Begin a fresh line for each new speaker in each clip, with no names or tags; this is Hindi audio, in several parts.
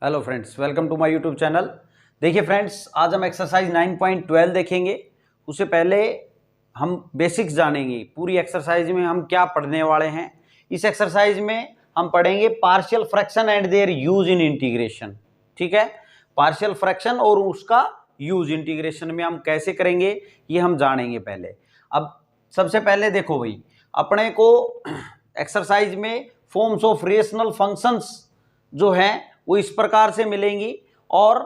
Hello friends, welcome to my YouTube channel. देखिए फ्रेंड्स, आज हम एक्सरसाइज 9.12 देखेंगे। उससे पहले हम बेसिक्स जानेंगे। पूरी एक्सरसाइज में हम क्या पढ़ने वाले हैं। इस एक्सरसाइज में हम पढ़ेंगे partial fraction and their use in integration. ठीक है, पार्शियल फ्रैक्शन और उसका यूज इंटीग्रेशन में हम कैसे करेंगे ये हम जानेंगे पहले। अब सबसे पहले देखो भाई, अपने को एक्सरसाइज में फॉर्म्स ऑफ रेशनल फंक्शंस जो हैं वो इस प्रकार से मिलेंगी और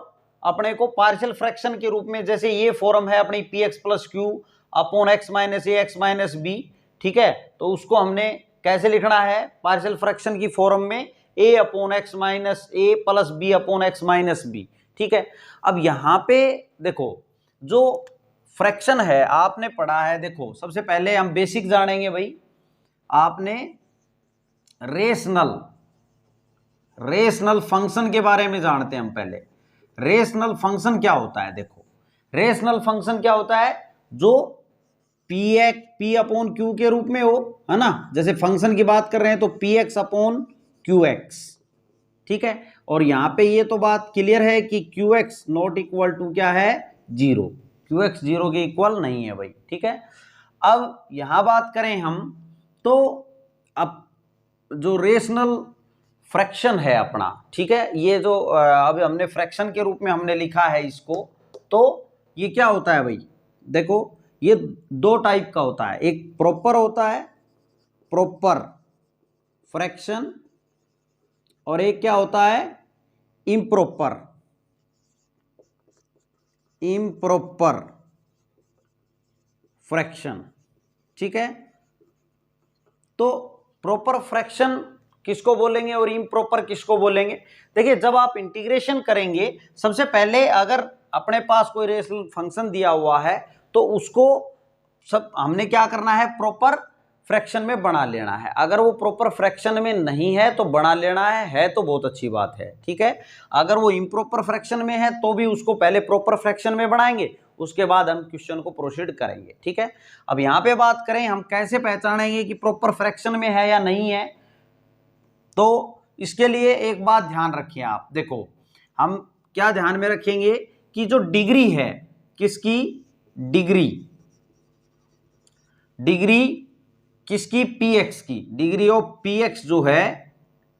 अपने को पार्शियल फ्रैक्शन के रूप में, जैसे ये फॉर्म है अपनी P X plus Q upon X minus A X minus B. ठीक है, तो उसको हमने कैसे लिखना है पार्शियल फ्रैक्शन की फॉर्म में, A upon X minus A plus B upon X minus B. ठीक है, अब यहां पे देखो जो फ्रैक्शन है आपने पढ़ा है। देखो सबसे पहले हम बेसिक जानेंगे भाई। आपने रेशनल फंक्शन के बारे में जानते हैं हम पहले। रेशनल फंक्शन क्या होता है? देखो रेशनल फंक्शन क्या होता है, जो पी अपॉन क्यू के रूप में हो, है ना। जैसे फंक्शन की बात कर रहे हैं तो P x upon Q x. ठीक है, और यहां पे ये तो बात क्लियर है कि Q X not equal to क्या है, जीरो। क्यू एक्स जीरो के इक्वल नहीं है भाई। ठीक है, अब यहां बात करें हम तो अब जो रेशनल फ्रैक्शन है अपना, ठीक है, ये जो अब हमने फ्रैक्शन के रूप में हमने लिखा है इसको, तो ये क्या होता है भाई? देखो ये दो टाइप का होता है। एक प्रॉपर होता है, प्रॉपर फ्रैक्शन, और एक क्या होता है, इम्प्रॉपर फ्रैक्शन। ठीक है, तो प्रॉपर फ्रैक्शन किसको बोलेंगे और इम्प्रॉपर किसको बोलेंगे? देखिए जब आप इंटीग्रेशन करेंगे, सबसे पहले अगर अपने पास कोई रेशनल फंक्शन दिया हुआ है तो उसको सब हमने क्या करना है, प्रॉपर फ्रैक्शन में बना लेना है। अगर वो प्रॉपर फ्रैक्शन में नहीं है तो बना लेना है तो बहुत अच्छी बात है। ठीक है, अगर वो इम्प्रॉपर फ्रैक्शन में है तो भी उसको पहले प्रॉपर फ्रैक्शन में बनाएंगे, उसके बाद हम क्वेश्चन को प्रोसीड करेंगे। ठीक है, अब यहां पे बात करें हम कैसे पहचानेंगे कि प्रॉपर फ्रैक्शन में है या नहीं है, तो इसके लिए एक बात ध्यान रखिए आप। देखो हम क्या ध्यान में रखेंगे कि जो डिग्री है, किसकी डिग्री किसकी, पी एक्स की। डिग्री ऑफ पी एक्स जो है,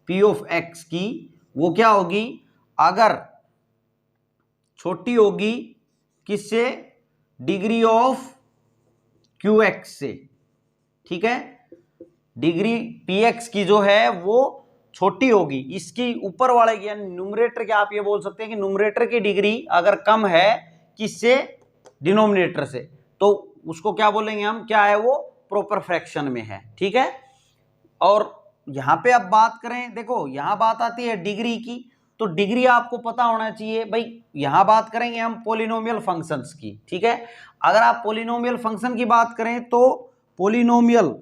पी ऑफ एक्स की, वो क्या होगी, अगर छोटी होगी किससे, डिग्री ऑफ क्यू एक्स से। ठीक है, डिग्री पी एक्स की जो है वो छोटी होगी इसकी ऊपर वाले की, यानी न्यूमरेटर के, आप ये बोल सकते हैं कि न्यूमरेटर की डिग्री अगर कम है किससे, डिनोमिनेटर से, तो उसको क्या बोलेंगे हम, क्या है वो, प्रॉपर फ्रैक्शन में है। ठीक है, और यहां पे अब बात करें, देखो यहां बात आती है डिग्री की, तो डिग्री आपको पता होना चाहिए भाई। यहां बात करेंगे हम पॉलिनोमियल फंक्शंस की। ठीक है, अगर आप पॉलिनोमियल फंक्शन की बात करें तो पॉलिनोमियल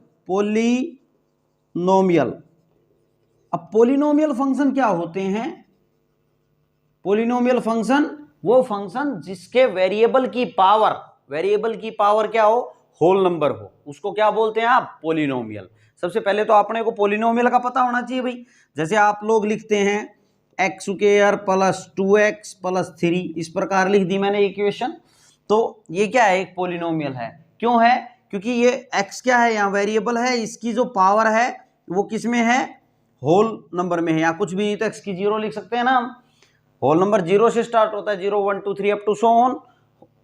अब पॉलिनोमियल फंक्शन क्या होते हैं? पॉलिनोमियल फंक्शन वो फंक्शन जिसके वेरिएबल की पावर क्या हो, होल नंबर हो, उसको क्या बोलते हैं आप, पॉलिनोमियल। सबसे पहले तो अपने को पॉलिनोमियल का पता होना चाहिए भाई। जैसे आप लोग लिखते हैं x square plus 2x plus 3, इस प्रकार लिख दी मैंने इक्वेशन, तो ये क्या है, एक पॉलिनोमियल है। क्यों है? क्योंकि ये x क्या है, यहाँ वेरिएबल है, इसकी जो पावर है वो किस में है, होल नंबर में है। या कुछ भी नहीं तो x की जीरो लिख सकते हैं ना हम, होल नंबर जीरो से स्टार्ट होता है, 0 1 2 3 अप टू सो ऑन।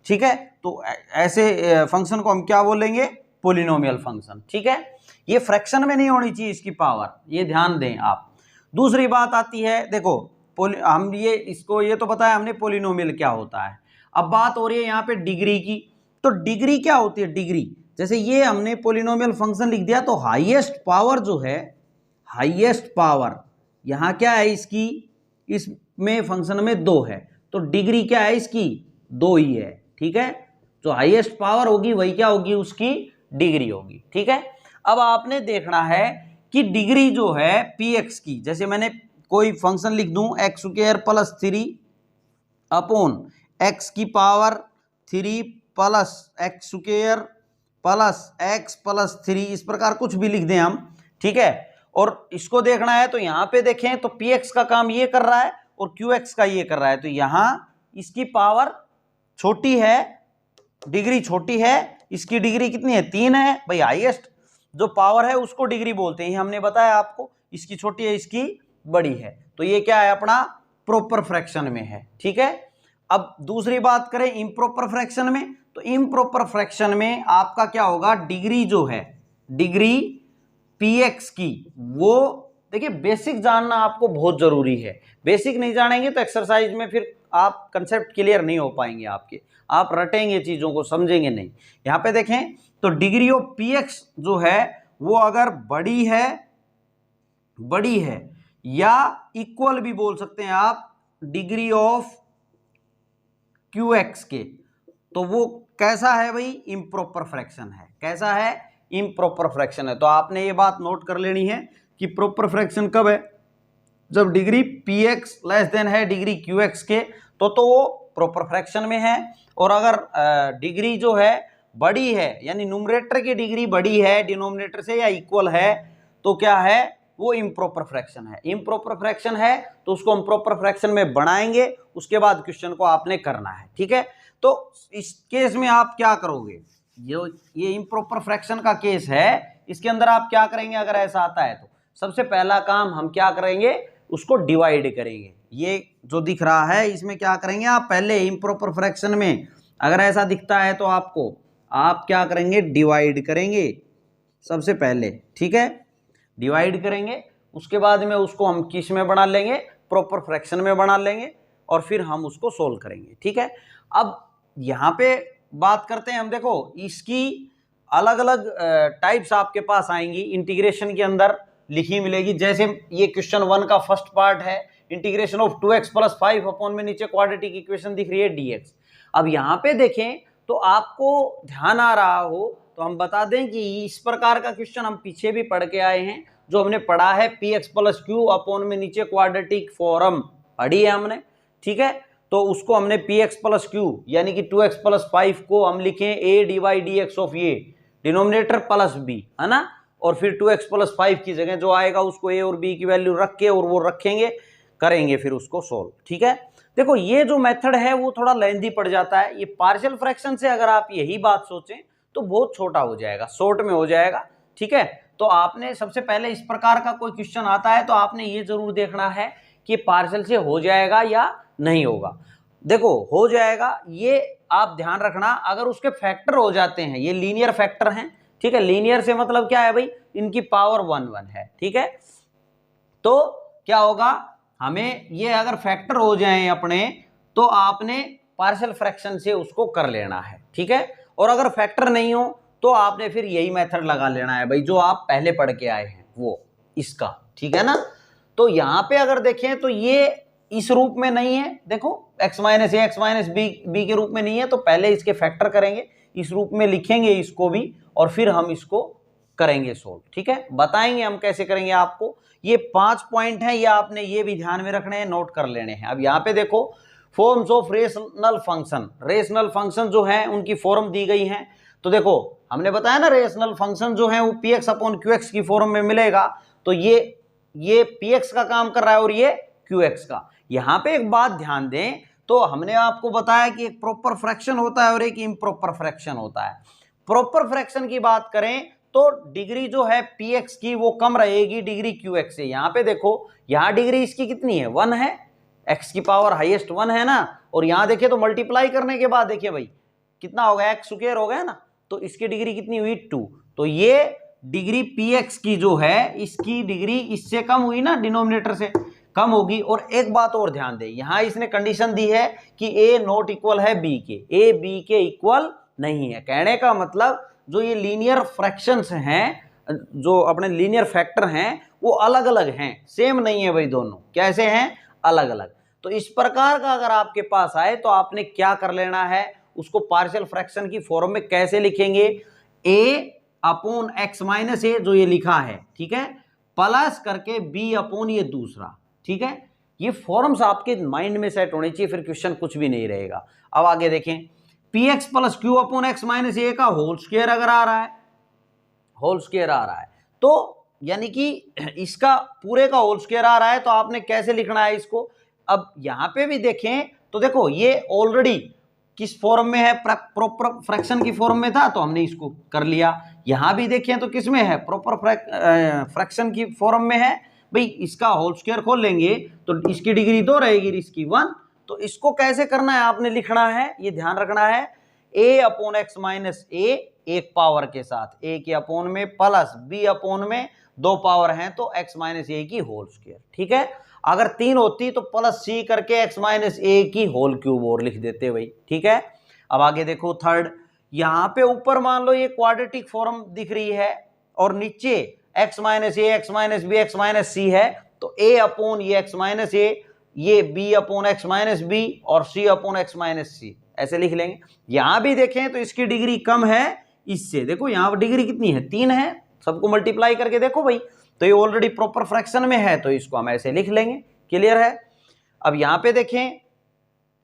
ठीक है, तो ऐसे फंक्शन को हम क्या बोलेंगे, पॉलिनोमियल फंक्शन। ठीक है, ये फ्रैक्शन में नहीं होनी चाहिए इसकी पावर, ये ध्यान दें आप। दूसरी बात आती है, देखो हम ये तो पता है हमने पॉलिनोमियल क्या होता है। अब बात हो रही है यहाँ पे डिग्री की, तो डिग्री क्या होती है, डिग्री जैसे ये हमने पॉलिनोमियल फंक्शन लिख दिया, तो हाईएस्ट पावर जो है, हाईएस्ट पावर यहां क्या है इसकी, इसमें फंक्शन में 2 है, तो डिग्री क्या है इसकी, 2 ही है। ठीक है, जो हाईएस्ट पावर होगी वही क्या होगी, उसकी डिग्री होगी। ठीक है, अब आपने देखना है कि डिग्री जो है पी एक्स की, जैसे मैंने कोई फंक्शन लिख दूं X square plus 3 upon X की power 3 plus X square plus X plus 3, इस प्रकार कुछ भी लिख दें हम। ठीक है, और इसको देखना है तो यहां पे देखें तो पी एक्स का काम ये कर रहा है और क्यू एक्स का ये कर रहा है, तो यहां इसकी पावर छोटी है, डिग्री छोटी है, इसकी डिग्री कितनी है 3 है भाई। हाईएस्ट जो पावर है उसको डिग्री बोलते हैं, हमने बताया आपको, इसकी छोटी है इसकी बड़ी है, तो ये क्या है अपना प्रॉपर फ्रैक्शन में है, ठीक है। अब दूसरी बात करें इम्प्रॉपर फ्रैक्शन में, तो इम्प्रॉपर फ्रैक्शन में आपका क्या होगा, डिग्री जो है, डिग्री px की, वो देखिए बेसिक जानना आपको बहुत जरूरी है, बेसिक नहीं जानेंगे तो एक्सरसाइज में फिर आप कंसेप्ट क्लियर नहीं हो पाएंगे आपके, आप रटेंगे चीजों को, समझेंगे नहीं। यहां पे देखें तो डिग्री ऑफ px जो है वो अगर बड़ी है या इक्वल भी बोल सकते हैं आप डिग्री ऑफ qx के, तो वो कैसा है भाई, इम्प्रॉपर फ्रैक्शन है। कैसा है, इम्प्रॉपर फ्रैक्शन है। तो आपने ये बात नोट कर लेनी है कि प्रॉपर फ्रैक्शन कब है, जब डिग्री px लेस देन है डिग्री qx के, तो वो प्रॉपर फ्रैक्शन में है। और अगर डिग्री जो है बड़ी है, यानी न्यूमरेटर की डिग्री बड़ी है डिनोमिनेटर से या इक्वल है, तो क्या है, वो इम्प्रॉपर फ्रैक्शन है। इम्प्रॉपर फ्रैक्शन है तो उसको हम प्रॉपर फ्रैक्शन में बनाएंगे, उसके बाद क्वेश्चन को आपने करना है, ठीक है। तो इस केस में आप क्या करोगे, ये इम्प्रॉपर फ्रैक्शन का केस है, इसके अंदर आप क्या करेंगे अगर ऐसा आता है तो सबसे पहला काम हम क्या करेंगे, उसको डिवाइड करेंगे। ये जो दिख रहा है इसमें क्या करेंगे आप, पहले इम्प्रॉपर फ्रैक्शन में अगर ऐसा दिखता है तो आपको आप क्या करेंगे, डिवाइड करेंगे सबसे पहले, ठीक है, डिवाइड करेंगे। उसके बाद में उसको हम किस में बना लेंगे, प्रॉपर फ्रैक्शन में बना लेंगे, और फिर हम उसको सोल्व करेंगे, ठीक है। अब यहाँ पे बात करते हैं हम, देखो इसकी अलग अलग टाइप्स आपके पास आएंगी, इंटीग्रेशन के अंदर लिखी मिलेगी। जैसे ये क्वेश्चन 1 का फर्स्ट पार्ट है, इंटीग्रेशन ऑफ 2x + 5 अपॉन में नीचे क्वाड्रेटिक इक्वेशन दिख रही है dx। अब यहाँ पे देखें तो आपको ध्यान आ रहा हो तो हम बता दें कि इस प्रकार का क्वेश्चन हम पीछे भी पढ़ के आए हैं, जो हमने पढ़ा है px + q अपॉन में नीचे क्वाड्रेटिक फॉर्म पढ़ी है हमने, ठीक है। तो उसको हमने px + q यानी कि 2x + 5 को हम लिखें a dy/dx ऑफ ये डिनोमिनेटर प्लस b, है ना, और फिर 2x + 5 की जगह जो आएगा उसको a और b की वैल्यू रख के और वो रखेंगे, करेंगे फिर उसको सोल्व, ठीक है। देखो ये जो मेथड है वो थोड़ा लेंथी पड़ जाता है, ये पार्शियल फ्रैक्शन से अगर आप यही बात सोचें तो बहुत छोटा हो जाएगा, शॉर्ट में हो जाएगा, ठीक है। तो आपने सबसे पहले इस प्रकार का कोई क्वेश्चन आता है तो आपने ये जरूर देखना है कि पार्शियल से हो जाएगा या नहीं होगा। देखो हो जाएगा, ये आप ध्यान रखना, अगर उसके फैक्टर हो जाते हैं, ये लीनियर फैक्टर हैं, ठीक है। लीनियर से मतलब क्या है भाई, इनकी पावर 1 है, ठीक है। तो क्या होगा, हमें ये अगर फैक्टर हो जाएं अपने, तो आपने पार्शियल फ्रैक्शन से उसको कर लेना है, ठीक है। और अगर फैक्टर नहीं हो तो आपने फिर यही मेथड लगा लेना है भाई, जो आप पहले पढ़ के आए हैं वो इसका, ठीक है ना। तो यहां पे अगर देखें तो ये इस रूप में नहीं है, देखो x - a x - b के रूप में नहीं है, तो पहले इसके फैक्टर करेंगे, इस रूप में लिखेंगे इसको भी, और फिर हम इसको करेंगे सोल्व, ठीक है। बताएंगे हम कैसे करेंगे आपको। ये 5 पॉइंट हैं, ये आपने ये भी ध्यान में रखने हैं, नोट कर लेने हैं। अब यहाँ पे देखो forms of rational function, rational function जो है उनकी फॉर्म दी गई है। तो देखो हमने बताया ना, रेशनल फंक्शन जो है वो px अपॉन qx की फॉर्म में मिलेगा, तो ये px का काम कर रहा है और ये qx का। यहाँ पे एक बात ध्यान दें, तो हमने आपको बताया कि एक प्रॉपर फ्रैक्शन होता है और एक इम्प्रॉपर फ्रैक्शन होता है। प्रॉपर फ्रैक्शन की बात करें तो डिग्री जो है px की वो कम रहेगी डिग्री qx से। यहाँ पे देखो, यहाँ डिग्री इसकी कितनी है, 1 है, x की पावर हाईएस्ट 1 है ना, और यहाँ देखिए तो मल्टीप्लाई करने के बाद देखिए भाई कितना हो गया, x स्क्वायर हो गया ना, तो इसकी डिग्री कितनी हुई 2। तो ये डिग्री px की जो है, इसकी डिग्री इससे कम हुई ना, डिनोमिनेटर से कम होगी। और एक बात और ध्यान दें, यहां इसने कंडीशन दी है कि a नॉट इक्वल है b के, a b के इक्वल नहीं है। कहने का मतलब जो ये लीनियर फ्रैक्शंस हैं, जो अपने लीनियर फैक्टर हैं, वो अलग अलग हैं, सेम नहीं है भाई, दोनों कैसे हैं, अलग अलग। तो इस प्रकार का अगर आपके पास आए तो आपने क्या कर लेना है, उसको पार्शियल फ्रैक्शन की फॉर्म में कैसे लिखेंगे, a अपॉन x - a जो ये लिखा है, ठीक है, प्लस करके b अपॉन ये दूसरा, ठीक है। ये फॉर्म्स आपके माइंड में सेट होने चाहिए, फिर क्वेश्चन कुछ भी नहीं रहेगा। अब आगे देखें, px + q upon x - a का होल स्क्वायर अगर आ रहा है, होल स्क्वायर आ रहा है, तो यानी कि इसका पूरे का होल स्क्वायर आ रहा है, तो आपने कैसे लिखना है इसको, अब यहां पे भी देखें तो देखो ये ऑलरेडी किस फॉर्म में है, प्रॉपर फ्रैक्शन की फॉर्म में था तो हमने इसको कर लिया। यहां भी देखें तो किस में है, प्रॉपर फ्रैक्शन की फॉर्म में है। भाई इसका होल स्क्वायर खोल लेंगे तो इसकी डिग्री 2 रहेगी, इसकी 1। तो इसको कैसे करना है आपने लिखना है, ये ध्यान रखना है, a अपॉन एक्स माइनस ए एक पावर के साथ, a के अपोन में प्लस b अपोन में 2 पावर हैं तो x माइनस ए की होल स्क्वायर। ठीक है, अगर 3 होती तो प्लस c करके x माइनस ए की होल क्यूब और लिख देते भाई। ठीक है, अब आगे देखो थर्ड, यहां पे ऊपर मान लो ये क्वाड्रेटिक फॉर्म दिख रही है और नीचे x minus A X minus B X minus C है, तो a अपोन ये x माइनस ए, ये b upon X minus B और c upon X minus C, ऐसे लिख लेंगे। यहां भी देखें तो इसकी डिग्री कम है इससे, देखो यहां पर डिग्री कितनी है, 3 है, सबको मल्टीप्लाई करके देखो भाई, तो ये ऑलरेडी प्रॉपर फ्रैक्शन में है तो इसको हम ऐसे लिख लेंगे। क्लियर है। अब यहां पे देखें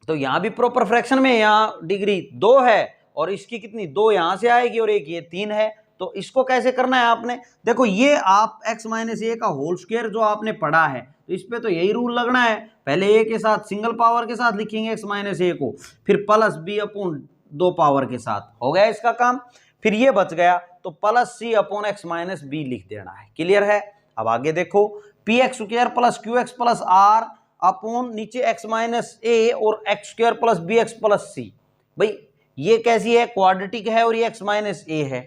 तो यहां भी प्रॉपर फ्रैक्शन में, यहां डिग्री 2 है और इसकी कितनी 2 यहां से आएगी और एक ये 3 है, तो इसको कैसे करना है आपने, देखो ये आप x माइनस ए का होल स्क्वायर जो आपने पढ़ा है तो इस पे तो यही रूल लगना है, पहले a के साथ सिंगल पावर के साथ लिखेंगे x माइनस ए को, फिर प्लस b अपोन 2 पावर के साथ, हो गया इसका काम। फिर ये बच गया तो plus c upon X minus B लिख देना है। क्लियर है। अब आगे देखो P X square plus Q X plus R upon नीचे एक्स माइनस ए और X square plus B X plus C, भाई ये कैसी है, क्वाड्रेटिक है और ये एक्स माइनस ए है,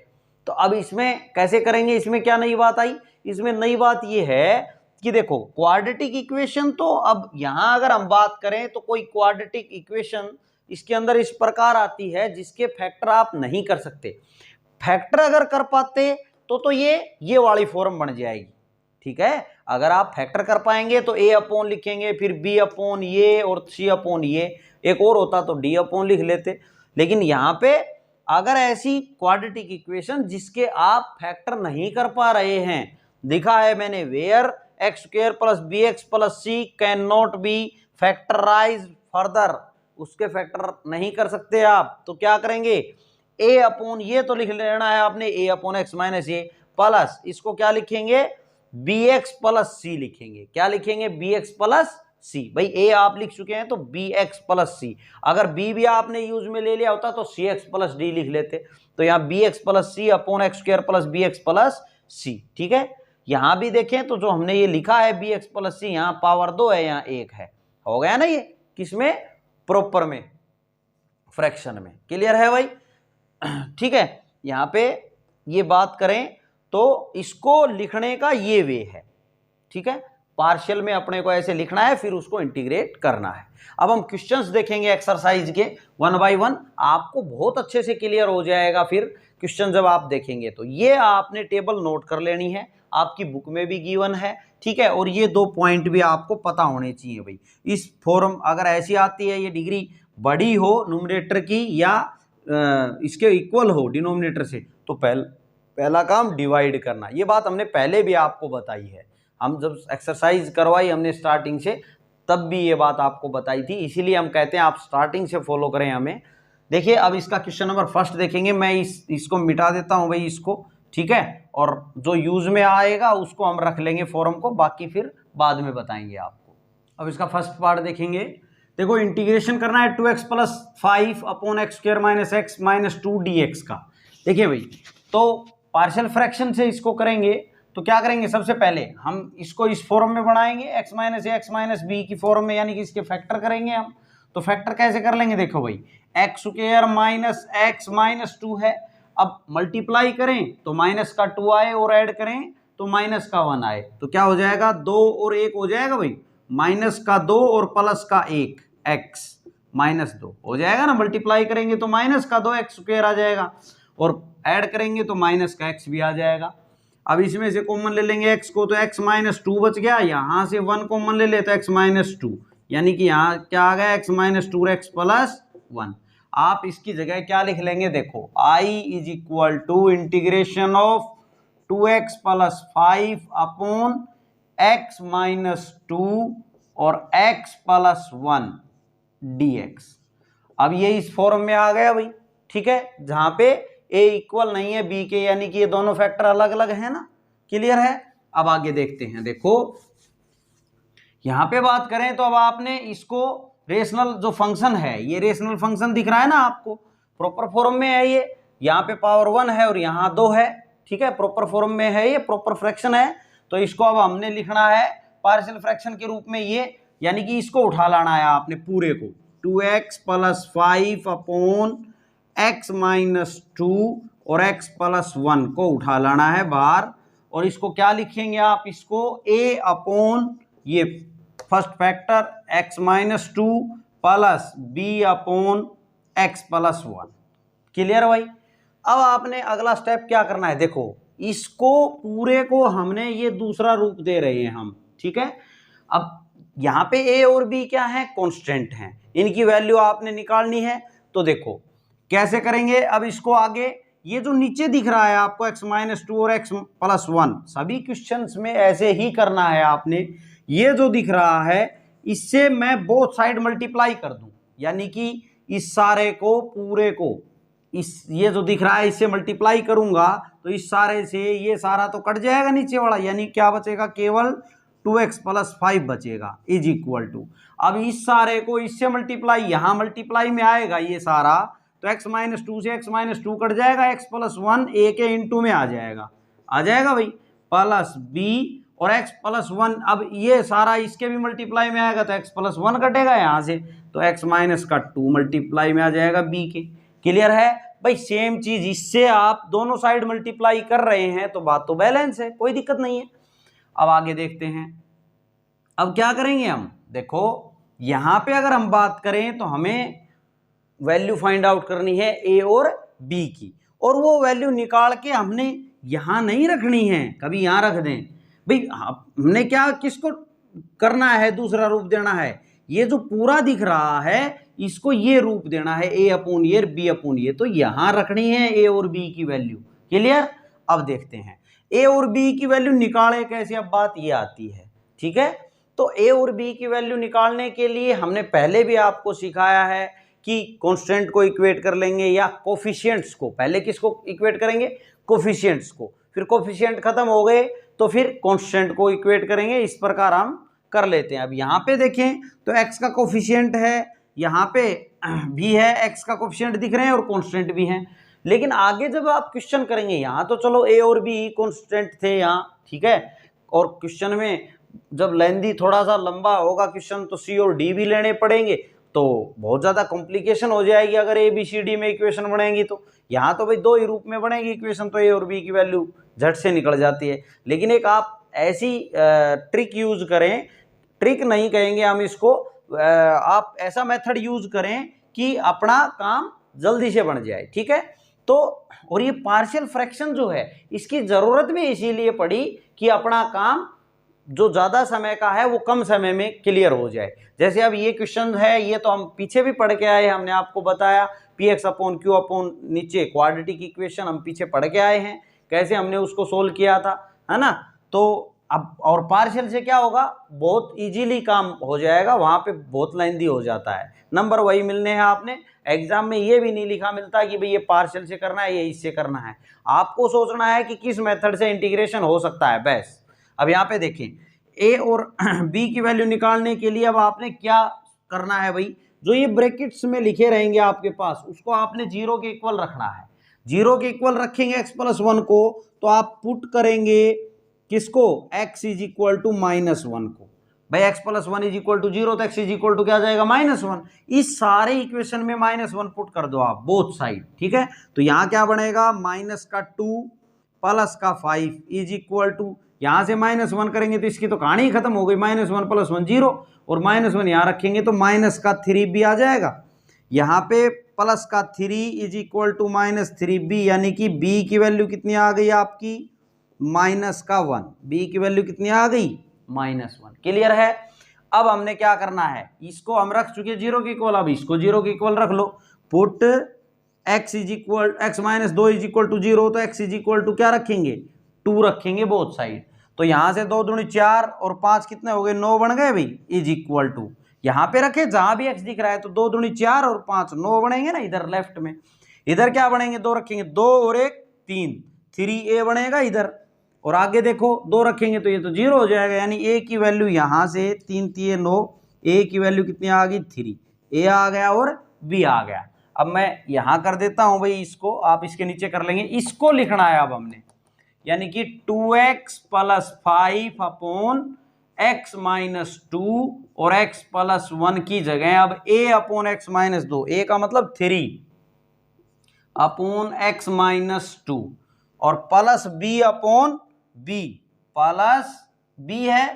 तो अब इसमें कैसे करेंगे, इसमें क्या नई बात आई, इसमें नई बात ये है कि देखो क्वाड्रेटिक इक्वेशन, तो अब यहां अगर हम बात करें तो कोई क्वाड्रेटिक इक्वेशन इसके अंदर इस प्रकार आती है जिसके फैक्टर आप नहीं कर सकते, फैक्टर अगर कर पाते तो ये वाली फॉर्म बन जाएगी। ठीक है, अगर आप फैक्टर कर पाएंगे तो a अपोन लिखेंगे, फिर b अपोन ये और c अपोन ये, एक और होता तो d अपोन लिख लेते, लेकिन यहां पे अगर ऐसी क्वाड्रेटिक इक्वेशन जिसके आप फैक्टर नहीं कर पा रहे हैं, दिखा है मैंने, where X square plus B X plus C can not be factorise further, उसके फैक्टर नहीं कर सकते आप, तो क्या करेंगे, a अपोन ये तो लिख लेना है आपने, a upon X minus A plus इसको क्या लिखेंगे, bx प्लस सी लिखेंगे, क्या लिखेंगे, bx प्लस सी, भाई a आप लिख चुके हैं तो bx प्लस सी, अगर b भी आपने यूज में ले लिया होता तो cx प्लस डी लिख लेते, तो यहाँ bx plus C upon X square plus bx plus सी। ठीक है, यहां भी देखें तो जो हमने ये लिखा है bx प्लस सी, यहाँ पावर 2 है, यहाँ 1 है, हो गया ना ये, किसमें, प्रॉपर में, फ्रैक्शन में। क्लियर है भाई। ठीक है, यहां पे ये बात करें तो इसको लिखने का ये वे है। ठीक है, पार्शियल में अपने को ऐसे लिखना है, फिर उसको इंटीग्रेट करना है। अब हम क्वेश्चंस देखेंगे एक्सरसाइज के 1 बाय 1, आपको बहुत अच्छे से क्लियर हो जाएगा फिर क्वेश्चन जब आप देखेंगे तो। ये आपने टेबल नोट कर लेनी है, आपकी बुक में भी गिवन है। ठीक है, और ये 2 पॉइंट भी आपको पता होने चाहिए भाई, इस फॉर्म अगर ऐसी आती है, ये डिग्री बड़ी हो न्यूमरेटर की या इसके इक्वल हो डिनोमिनेटर से, तो पहला काम डिवाइड करना, ये बात हमने पहले भी आपको बताई है, हम जब एक्सरसाइज करवाई हमने स्टार्टिंग से तब भी ये बात आपको बताई थी, इसीलिए हम कहते हैं आप स्टार्टिंग से फॉलो करें हमें। देखिए अब इसका क्वेश्चन नंबर फर्स्ट देखेंगे, मैं इसको मिटा देता हूं भाई इसको। ठीक है, और जो यूज में आएगा उसको हम रख लेंगे फॉर्म को, बाकी फिर बाद में बताएंगे आपको। अब इसका फर्स्ट पार्ट देखेंगे, देखो इंटीग्रेशन करना है 2x plus 5 upon X square minus x minus 2 dx का। देखिए भाई, तो पार्शियल फ्रैक्शन से इसको करेंगे तो क्या करेंगे, सबसे पहले हम इसको इस फॉर्म में बनाएंगे, x minus A X minus B की फॉर्म में, यानी कि इसके फैक्टर करेंगे हम। तो फैक्टर कैसे कर लेंगे, देखो भाई x square minus x minus 2 है, अब मल्टीप्लाई करें तो माइनस का 2 आए और ऐड करें तो माइनस का 1 आए, तो क्या हो जाएगा, 2 और 1 हो जाएगा भाई, माइनस का 2 और प्लस का 1 x माइनस 2 हो जाएगा ना, मल्टीप्लाई करेंगे तो माइनस का 2 एक्स स्क्वायर आ जाएगा और ऐड करेंगे तो माइनस का x भी आ जाएगा। अब इसमें से कॉमन ले लेंगे x को, तो x माइनस 2 बच गया, यहाँ से 1 कॉमन ले लेते x माइनस 2, यानी कि यहाँ क्या आ गया, x माइनस 2x प्लस 1। आप इसकी जगह क्या लिख लेंगे, देखो I is equal to integration of 2x plus 5 upon x minus 2 और x प्लस 1 dx। अब ये इस फॉर्म में आ गया भाई। ठीक है, जहां पे a इक्वल नहीं है b के, यानी कि ये दोनों फैक्टर अलग अलग है ना। क्लियर है। अब आगे देखते हैं, देखो यहाँ पे बात करें तो अब आपने इसको रेशनल जो फंक्शन है, ये रेशनल फंक्शन दिख रहा है ना आपको, प्रॉपर फॉर्म में है ये, यहाँ पे पावर 1 है और यहाँ 2 है, ठीक है, प्रॉपर फॉर्म में है, ये प्रॉपर फ्रैक्शन है। तो इसको अब हमने लिखना है पार्शियल फ्रैक्शन के रूप में ये, यानी कि इसको उठा लाना है आपने पूरे को, 2x + 5 अपॉन x - 2 और x + 1 को उठा लाना है बाहर। और इसको क्या लिखेंगे आप, इसको a अपॉन ये first factor x - 2 plus b upon x + 1। Clear भाई। अब आपने अगला स्टेप क्या करना है, देखो इसको पूरे को हमने ये दूसरा रूप दे रहे हैं हम, ठीक है। अब यहाँ पे a और b क्या है, कांस्टेंट हैं, इनकी वैल्यू आपने निकालनी है। तो देखो कैसे करेंगे, अब इसको आगे ये जो नीचे दिख रहा है आपको x - 2 और x + 1, सभी क्वेश्चंस में ऐसे ही करना है आपने। ये जो दिख रहा है इससे मैं बोथ साइड मल्टीप्लाई कर दूं, यानी कि इस सारे को पूरे को इस ये जो दिख रहा है इससे मल्टीप्लाई करूंगा तो इस सारे से ये सारा तो कट जाएगा नीचे वाला, यानी क्या बचेगा, केवल 2x + 5 बचेगा इज इक्वल टू। अब इस सारे को इससे मल्टीप्लाई, यहाँ मल्टीप्लाई में आएगा ये सारा, तो x - 2 से x - 2 कट जाएगा, x + 1 a के इंटू में आ जाएगा भाई, प्लस b और x + 1। अब ये सारा इसके भी मल्टीप्लाई में आएगा तो x + 1 कटेगा यहाँ से, तो x - 2 मल्टीप्लाई में आ जाएगा b के। क्लियर है भाई। सेम चीज इससे आप दोनों साइड मल्टीप्लाई कर रहे हैं तो बात तो बैलेंस है, कोई दिक्कत नहीं है। अब आगे देखते हैं, अब क्या करेंगे हम, देखो यहां पे अगर हम बात करें तो हमें वैल्यू फाइंड आउट करनी है a और b की, और वो वैल्यू निकाल के हमने यहां नहीं रखनी है, कभी यहां रख दें भाई। हमने क्या किसको करना है, दूसरा रूप देना है, ये जो पूरा दिख रहा है इसको ये रूप देना है, a अपॉन ये b अपॉन ये, तो यहां रखनी है a और b की वैल्यू। क्लियर। अब देखते हैं a और b की वैल्यू निकाले कैसे, अब बात ये आती है, ठीक है। तो a और b की वैल्यू निकालने के लिए हमने पहले भी आपको सिखाया है कि कांस्टेंट को इक्वेट कर लेंगे या कोफिशिएंट्स को, पहले किसको इक्वेट करेंगे, कोफिशिएंट्स को, फिर कोफिशिएंट खत्म हो गए तो फिर कांस्टेंट को इक्वेट करेंगे, इस प्रकार हम कर लेते हैं। अब यहाँ पे देखें तो x का कोफिशिएंट है, यहाँ पे भी है, x का कोफिशिएंट दिख रहे हैं और कांस्टेंट भी हैं। लेकिन आगे जब आप क्वेश्चन करेंगे, यहाँ तो चलो a और b कांस्टेंट थे यहाँ, ठीक है, और क्वेश्चन में जब लेंदी थोड़ा सा लंबा होगा क्वेश्चन तो c और d भी लेने पड़ेंगे, तो बहुत ज़्यादा कॉम्प्लिकेशन हो जाएगी अगर a b c d में इक्वेशन बनेगी। तो यहाँ तो भाई दो ही रूप में बनेगी इक्वेशन, तो a और b की वैल्यू झट से निकल जाती है। लेकिन एक आप ऐसी ट्रिक यूज करें, ट्रिक नहीं कहेंगे हम इसको, आप ऐसा मेथड यूज करें कि अपना काम जल्दी से बन जाए, ठीक है। तो और ये पार्शियल फ्रैक्शन जो है इसकी ज़रूरत भी इसीलिए पड़ी कि अपना काम जो ज़्यादा समय का है वो कम समय में क्लियर हो जाए। जैसे अब ये क्वेश्चन है, ये तो हम पीछे भी पढ़ के आए, हमने आपको बताया px अपॉन q अपॉन नीचे क्वाड्रेटिक इक्वेशन हम पीछे पढ़ के आए हैं, कैसे हमने उसको सोल्व किया था, है ना। तो अब और पार्शियल से क्या होगा, बहुत इजीली काम हो जाएगा, वहाँ पे बहुत लेंथी हो जाता है, नंबर वही मिलने हैं। आपने एग्जाम में ये भी नहीं लिखा मिलता कि भाई ये पार्शियल से करना है, ये इससे करना है, आपको सोचना है कि किस मेथड से इंटीग्रेशन हो सकता है, बस। अब यहाँ पे देखें a और b की वैल्यू निकालने के लिए अब आपने क्या करना है भाई, जो ये ब्रैकेट्स में लिखे रहेंगे आपके पास उसको आपने 0 के इक्वल रखना है। 0 के इक्वल रखेंगे x + 1 को, तो आप पुट करेंगे किसको, x = -1 को। भाई x + 1 = 0, तो x = क्या जाएगा, -1। इस सारे इक्वेशन में -1 पुट कर दो आप बोथ साइड, ठीक है। तो यहाँ क्या बनेगा, -2 + 5 = यहाँ से -1 करेंगे तो इसकी तो कहानी ही खत्म हो गई, -1 + 1 0, और -1 यहाँ रखेंगे तो -3 भी आ जाएगा। यहाँ पे +3 = -3b, यानी कि b की वैल्यू कितनी आ गई आपकी, -1। b की वैल्यू कितनी आ गई, -1। क्लियर है। अब हमने क्या करना है, इसको हम रख चुके 0 के इक्वल, अब इसको 0 के इक्वल रख लो, पुट x - 2 = 0, तो x = क्या रखेंगे, 2 रखेंगे बोथ साइड। तो यहाँ से 2 दूनी 4 और 5 कितने हो गए, 9 बन गए भाई, = यहाँ पे रखे जहां भी x दिख रहा है, तो 2 दूनी 4 और 5 9 बनेंगे ना, इधर लेफ्ट में। इधर क्या बनेंगे, 2 रखेंगे, 2 और 1 3, 3a बनेगा इधर, और आगे देखो 2 रखेंगे तो ये तो 0 हो जाएगा, यानी a की वैल्यू यहाँ से 3 3 9, a की वैल्यू कितनी आ गई 3, a आ गया और b आ गया। अब मैं यहाँ कर देता हूँ भाई, इसको आप इसके नीचे कर लेंगे, इसको लिखना है अब हमने, यानी कि 2x + 5 अपॉन x - 2 और x + 1 की जगह अब a अपॉन x - 2, a का मतलब 3 अपॉन x - 2 और plus b upon b, plus b है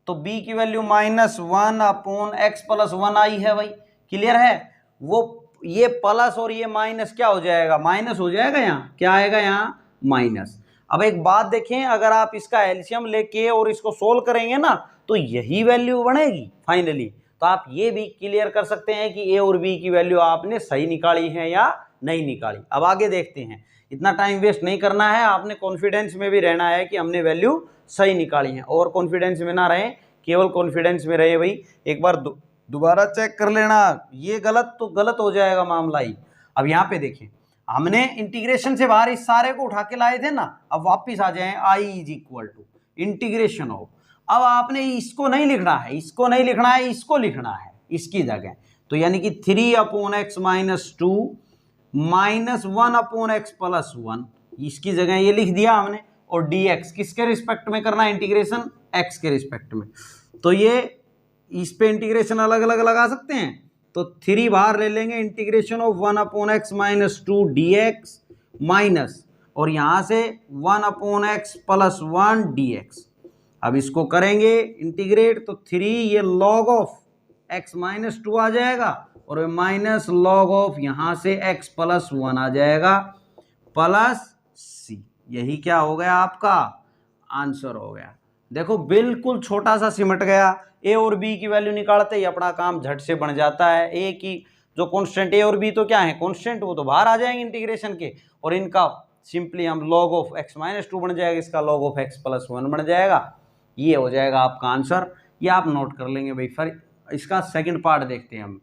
तो b की वैल्यू -1 अपॉन x + 1 आई है भाई, क्लियर है। वो ये प्लस और ये माइनस क्या हो जाएगा, माइनस हो जाएगा, यहाँ क्या आएगा, यहाँ माइनस। अब एक बात देखें, अगर आप इसका एलसीएम लेके और इसको सोल्व करेंगे ना तो यही वैल्यू बनेगी फाइनली। तो आप ये भी क्लियर कर सकते हैं कि a और b की वैल्यू आपने सही निकाली है या नहीं निकाली। अब आगे देखते हैं, इतना टाइम वेस्ट नहीं करना है, आपने कॉन्फिडेंस में भी रहना है कि हमने वैल्यू सही निकाली है। और कॉन्फिडेंस में ना रहे, केवल कॉन्फिडेंस में रहे भाई, एक बार दोबारा चेक कर लेना, ये गलत तो गलत हो जाएगा मामला ही। अब यहाँ पे देखें, हमने इंटीग्रेशन से बाहर इस सारे को उठा के लाए थे ना, अब वापिस आ जाए i = इंटीग्रेशन ऑफ। अब आपने इसको नहीं लिखना है, इसको नहीं लिखना है, इसको लिखना है इसकी जगह, तो यानी कि 3 अपॉन x - 2 -1 अपॉन x + 1, इसकी जगह ये लिख दिया हमने। और dx किसके रिस्पेक्ट में करना है इंटीग्रेशन, x के रिस्पेक्ट में, तो ये इस पे इंटीग्रेशन अलग अलग लगा सकते हैं, तो 3 बाहर ले लेंगे, integration of 1 upon x - 2 dx minus, और यहां से 1 अपॉन x + 1 dx। अब इसको करेंगे इंटीग्रेट तो 3 ये log ऑफ x - 2 आ जाएगा और माइनस log ऑफ यहां से x + 1 आ जाएगा प्लस c। यही क्या हो गया, आपका आंसर हो गया। देखो बिल्कुल छोटा सा सिमट गया, a और b की वैल्यू निकालते ही अपना काम झट से बन जाता है। a की जो कांस्टेंट a और b तो क्या है कांस्टेंट, वो तो बाहर आ जाएंगे इंटीग्रेशन के, और इनका सिंपली हम log ऑफ x - 2 बन जाएगा, इसका log ऑफ x + 1 बन जाएगा। ये हो जाएगा आपका आंसर, ये आप नोट कर लेंगे भाई। फिर इसका सेकंड पार्ट देखते हैं हम।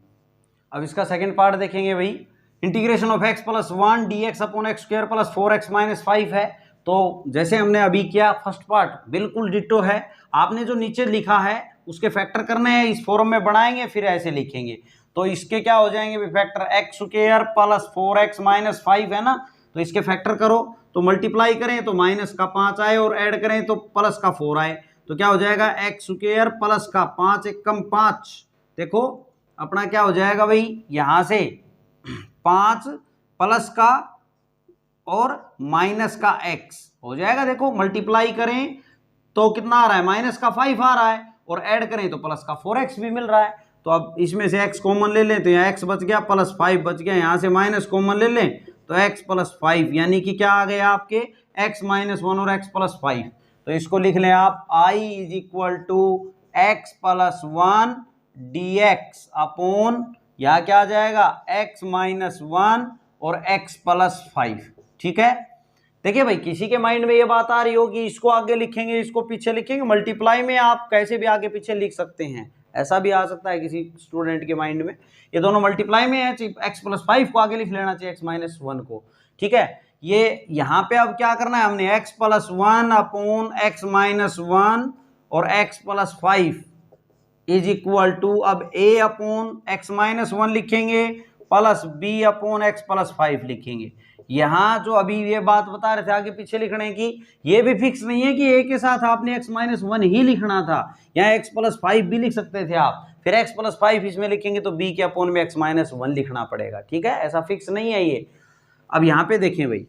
अब इसका सेकंड पार्ट देखेंगे भाई, integration of x + 1 dx upon x² + 4x - 5 है। तो जैसे हमने अभी किया फर्स्ट पार्ट बिल्कुल डिटो है, आपने जो नीचे लिखा है उसके फैक्टर करने हैं, इस फॉर्म में बनाएंगे फिर ऐसे लिखेंगे। तो इसके क्या हो जाएंगे फैक्टर, x² + 4x - 5 है ना, तो इसके फैक्टर करो, तो मल्टीप्लाई करें तो माइनस का 5 आए और ऐड करें तो प्लस का 4 आए, तो क्या हो जाएगा x² प्लस का 5 × 5। देखो अपना क्या हो जाएगा भाई, यहां से 5 प्लस का और माइनस का x हो जाएगा। देखो मल्टीप्लाई करें तो कितना आ रहा है, माइनस का 5 आ रहा है, और ऐड करें तो प्लस का 4x भी मिल रहा है। तो अब इसमें से x कॉमन ले लें तो यहाँ x बच गया, प्लस 5 बच गया, यहाँ से माइनस कॉमन ले लें तो x + 5, यानी कि क्या आ गया आपके x - 1 और x + 5। तो इसको लिख लें आप, i = x + 1 dx अपॉन, यहाँ क्या आ जाएगा x - 1 और x + 5। ठीक है, देखिए भाई किसी के माइंड में ये बात आ रही होगी इसको आगे लिखेंगे इसको पीछे लिखेंगे, मल्टीप्लाई में आप कैसे भी आगे पीछे लिख सकते हैं, ऐसा भी आ सकता है किसी स्टूडेंट के माइंड में। ये दोनों मल्टीप्लाई में है, x + 5 को आगे लिख लेना चाहिए x - 1 को। ठीक है, ये यहाँ पे अब क्या करना है हमने, x + 1 अपॉन x - 1 और x + 5 = अब a अपॉन x - 1 लिखेंगे प्लस b अपॉन x + 5 लिखेंगे। यहाँ जो अभी ये बात बता रहे थे आगे पीछे लिखने की, ये भी फिक्स नहीं है कि a के साथ आपने x - 1 ही लिखना था, यहाँ x + 5 भी लिख सकते थे आप, फिर x + 5 इसमें लिखेंगे तो b के अपॉन में x - 1 लिखना पड़ेगा। ठीक है, ऐसा फिक्स नहीं है ये। अब यहाँ पे देखें भाई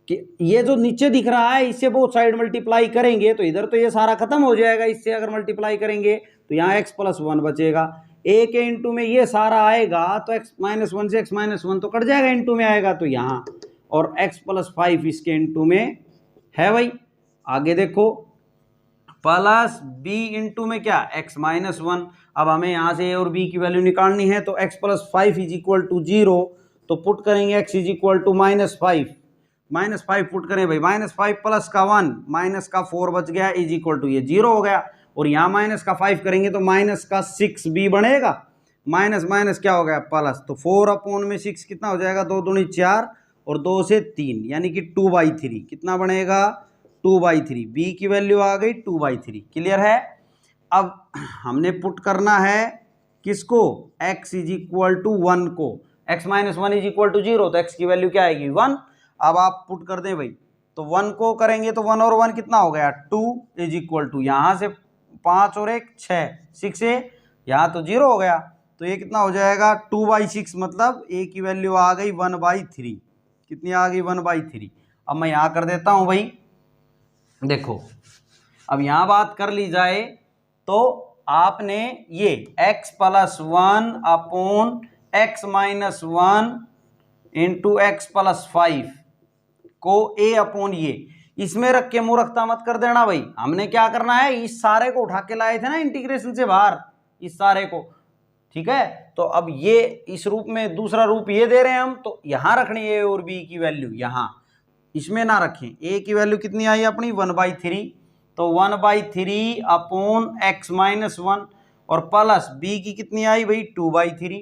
कि ये जो नीचे दिख रहा है इससे बोथ साइड मल्टीप्लाई करेंगे तो इधर तो ये सारा खत्म हो जाएगा, इससे अगर मल्टीप्लाई करेंगे तो यहाँ x + 1 बचेगा, a के इंटू में ये सारा आएगा तो x - 1 से x - 1 तो कट जाएगा, इंटू में आएगा तो यहाँ, और x + 5 इसके इंटू में है भाई। आगे देखो प्लस b इंटू में क्या x - 1। अब हमें यहाँ से a और b की वैल्यू निकालनी है तो x + 5 = 0, तो पुट करेंगे x = -5 पुट करें भाई, -5 प्लस का 1 माइनस का 4 बच गया = ये 0 हो गया, और यहाँ माइनस का 5 करेंगे तो माइनस का 6 भी बनेगा, माइनस माइनस क्या हो गया प्लस, तो 4 अपॉन में 6 कितना हो जाएगा, 2 दूनी 4 और 2 से 3 यानी कि 2/3 कितना बनेगा 2/3, बी की वैल्यू आ गई 2/3। क्लियर है। अब हमने पुट करना है किसको, x इज इक्वल टू 1 को, x minus 1 is equal to 0, तो x की वैल्यू क्या आएगी 1। अब आप पुट कर दें भाई, तो 1 को करेंगे तो 1 और 1 कितना हो गया 2 इज इक्वल टू, यहाँ से 5 और 1 6, 6 है, यहाँ तो 0 हो गया, तो ये कितना हो जाएगा 2/6, मतलब a की वैल्यू आ गई 1/3। कितनी आ गई 1/3। अब मैं यहाँ कर देता हूँ भाई, देखो अब यहाँ बात कर ली जाए तो आपने ये x plus 1 upon x minus 1 into x plus 5 को a अपॉन ये इसमें रख के मूर्खता मत कर देना भाई। हमने क्या करना है, इस सारे को उठा के लाए थे ना इंटीग्रेशन से बाहर, इस सारे को, ठीक है। तो अब ये इस रूप में दूसरा रूप ये दे रहे हैं हम, तो यहां रखनी है a और b की वैल्यू, यहां इसमें ना रखें। a की वैल्यू कितनी आई अपनी 1/3, तो 1/3 अपॉन x माइनस 1 और प्लस b की कितनी आई भाई 2/3,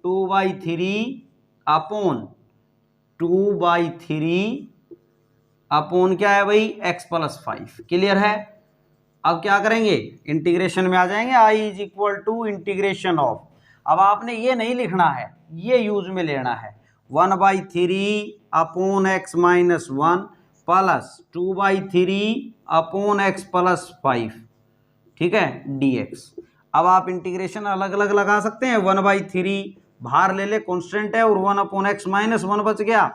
2/3 अपॉन 2/3 अपॉन क्या है भाई x प्लस 5। क्लियर है। अब क्या करेंगे, इंटीग्रेशन में आ जाएंगे, i is equal to integration of, अब आपने ये नहीं लिखना है, ये यूज में लेना है, 1/3 upon x minus 1 plus 2/3 upon x plus 5, ठीक है, dx। अब आप इंटीग्रेशन अलग अलग लगा सकते हैं, 1/3 बाहर ले ले, कॉन्स्टेंट है, और 1 अपॉन x माइनस 1 बच गया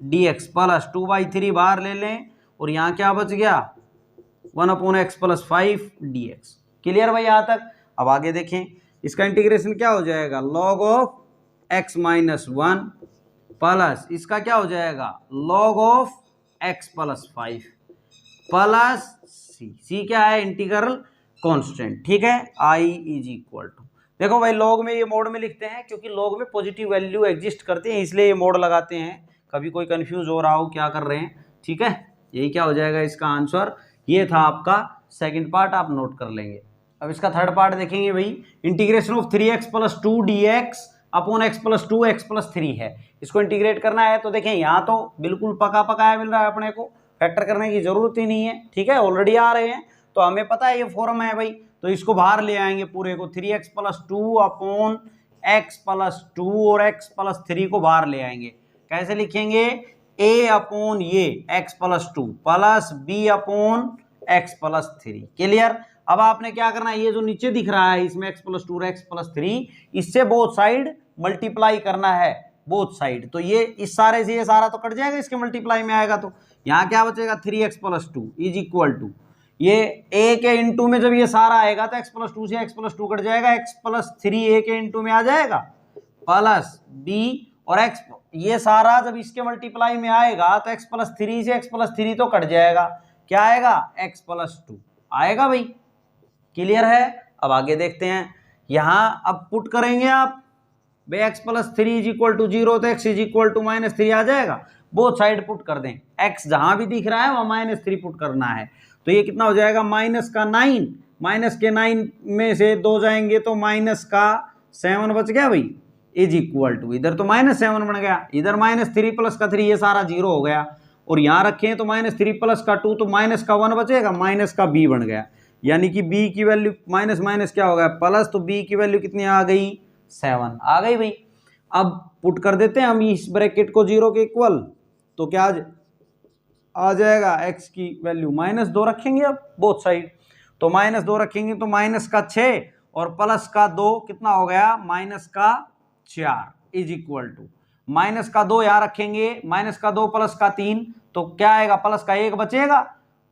dx, प्लस 2/3 बाहर ले लें और यहाँ क्या बच गया 1 upon x plus 5 dx। Clear भाई यहाँ तक। अब आगे देखें, इसका इंटीग्रेशन क्या हो जाएगा, log of x minus 1 plus इसका क्या हो जाएगा log of x plus 5 plus c क्या है इंटीग्रल कांस्टेंट, ठीक है, i इज इक्वल टू, देखो भाई लॉग में ये मोड में लिखते हैं क्योंकि लॉग में पॉजिटिव वैल्यू एग्जिस्ट करती है, इसलिए ये मोड लगाते हैं, कभी कोई कंफ्यूज हो रहा हो क्या कर रहे हैं, ठीक है। यही क्या हो जाएगा इसका आंसर। ये था आपका सेकंड पार्ट, आप नोट कर लेंगे। अब इसका थर्ड पार्ट देखेंगे भाई, integration of 3x plus 2 dx upon x plus 2 x plus 3 है, इसको इंटीग्रेट करना है। तो देखें यहाँ तो बिल्कुल पका पकाया मिल रहा है अपने को, फैक्टर करने की जरूरत ही नहीं है, ठीक है, ऑलरेडी आ रहे हैं, तो हमें पता है ये फॉर्म है भाई, तो इसको बाहर ले आएंगे पूरे को, 3x plus 2 upon x plus 2 और x प्लस 3 को बाहर ले आएंगे। कैसे लिखेंगे, a अपॉन ये x plus 2 plus b upon x plus 3। Clear. अब आपने क्या करना है, ये जो नीचे दिख रहा है इसमें x प्लस 2 और x प्लस 3, इससे बोथ साइड मल्टीप्लाई करना है, बोथ साइड। तो ये इस सारे से ये सारा तो कट जाएगा, इसके मल्टीप्लाई में आएगा, तो यहाँ क्या बचेगा 3x plus 2 is equal to, ये a के इंटू में जब ये सारा आएगा तो x प्लस 2 से x प्लस 2 कट जाएगा, x प्लस 3 a के इंटू में आ जाएगा, प्लस b और x, ये सारा जब इसके मल्टीप्लाई में आएगा तो x प्लस 3 से x प्लस 3 तो कट जाएगा, क्या आएगा x प्लस 2 आएगा भाई। क्लियर है। अब आगे देखते हैं, यहाँ अब पुट करेंगे आप भाई x plus 3 is equal to 0, तो x is equal to minus 3 आ जाएगा, बोथ साइड पुट कर दें, x जहां भी दिख रहा है वहां माइनस 3 पुट करना है, तो ये कितना हो जाएगा माइनस का 9, माइनस के 9 में से 2 जाएंगे तो माइनस का 7 बच गया भाई, इज इक्वल टू, इधर तो माइनस 7 बन गया, इधर माइनस 3 प्लस का 3, ये सारा 0 हो गया, और यहाँ रखें तो माइनस 3 प्लस का 2 तो माइनस का 1 बचेगा, माइनस का b बन गया, यानी कि b की वैल्यू माइनस माइनस क्या हो गया प्लस, तो b की वैल्यू कितनी आ गई 7 आ गई भाई। अब पुट कर देते हैं हम इस ब्रैकेट को 0 के इक्वल, तो क्या आ जाएगा x की वैल्यू -2 रखेंगे, अब बोथ साइड, तो -2 रखेंगे तो माइनस का 6 और प्लस का 2 कितना हो गया माइनस का 4 इज इक्वल टू, माइनस का 2 यहाँ रखेंगे, माइनस का 2 प्लस का 3, तो क्या आएगा प्लस का 1 बचेगा,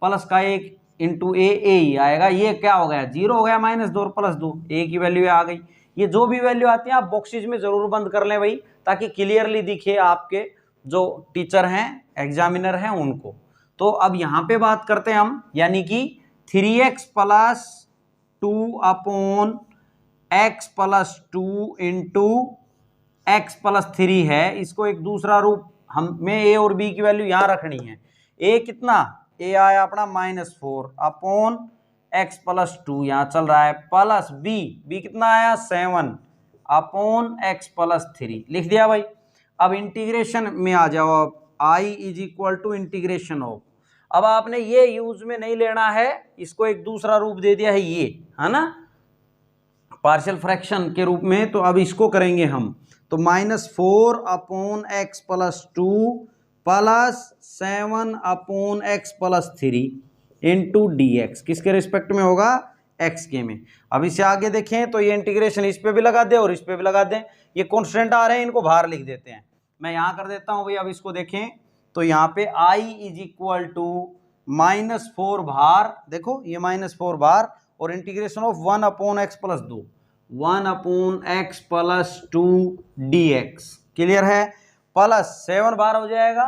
प्लस का 1 इंटू ए ही आएगा, ये क्या हो गया 0 हो गया, -2 और प्लस 2 a की वैल्यू आ गई। ये जो भी वैल्यू आती है आप बॉक्सेज में जरूर बंद कर लें भाई, ताकि क्लियरली दिखे आपके जो टीचर हैं एग्जामिनर हैं उनको। तो अब यहाँ पे बात करते हैं हम, यानी कि 3x plus 2 upon x plus 2 into x plus 3 है, इसको एक दूसरा रूप हमें a और b की वैल्यू यहाँ रखनी है। a कितना, a आया अपना -4 अपॉन x प्लस 2 यहाँ चल रहा है, प्लस b कितना आया 7 अपॉन x प्लस 3 लिख दिया भाई। अब इंटीग्रेशन में आ जाओ, आप i is equal to integration of, अब आपने ये यूज में नहीं लेना है, इसको एक दूसरा रूप दे दिया है ये, है ना, पार्शियल फ्रैक्शन के रूप में। तो अब इसको करेंगे हम, तो -4/x+2 plus 7/x+3 into dx किसके रिस्पेक्ट में होगा, x के में। अब इसे आगे देखें तो ये इंटीग्रेशन इस पे भी लगा दें और इस पे भी लगा दें, ये कॉन्स्टेंट आ रहे हैं, इनको बाहर लिख देते हैं। मैं यहाँ कर देता हूँ भाई। अब इसको देखें तो यहाँ पे i = -4 बाहर, देखो ये -4 बाहर, और integration of 1/x+2 1/x+2 dx clear है, प्लस 7 बाहर हो जाएगा,